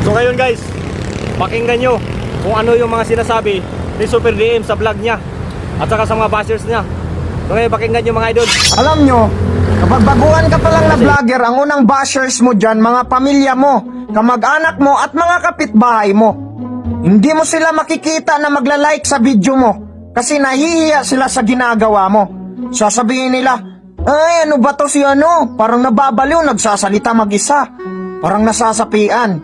So ngayon guys, pakinggan nyo kung ano yung mga sinasabi ni Super DM sa vlog niya at saka sa mga bashers niya. So ngayon, pakinggan nyo mga idol. Alam nyo, kapag baguhan ka pa lang na vlogger, ang unang bashers mo dyan, mga pamilya mo, kamag-anak mo at mga kapitbahay mo. Hindi mo sila makikita na magla-like sa video mo kasi nahihiya sila sa ginagawa mo. Sasabihin nila, ay ano ba to si ano, parang nababaliw, nagsasalita mag-isa, parang nasasapian.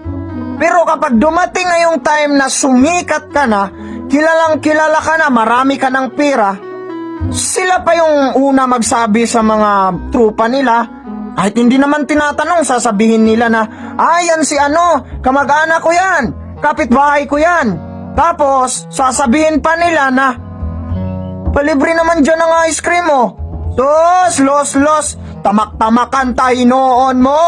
Pero kapag dumating na yung time na sumikat ka na, kilalang kilala ka na, marami ka ng pera, sila pa yung una magsabi sa mga trupa nila. Kahit hindi naman tinatanong, sasabihin nila na, yan si ano, kamag-anak ko yan, kapitbahay ko yan. Tapos, sasabihin pa nila na, palibre naman dyan ng ice cream mo. Los, tamak-tamakan tayo noon mo.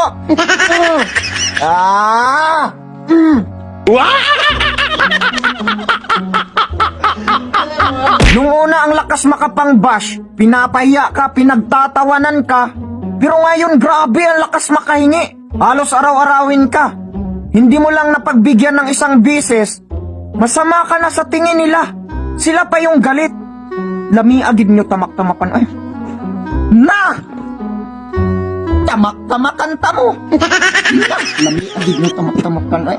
Nung una ang lakas makapang-bash, pinapahiya ka, pinagtatawanan ka. Pero ngayon grabe ang lakas makahingi. Halos araw-arawin ka. Hindi mo lang napagbigyan ng isang bises, masama ka na sa tingin nila. Sila pa yung galit. Lamiagid nyo tamak-tamakan. Ay, na! Tamak-tamakan ta mo. Lamiagid nyo tamak-tamakan. Ay,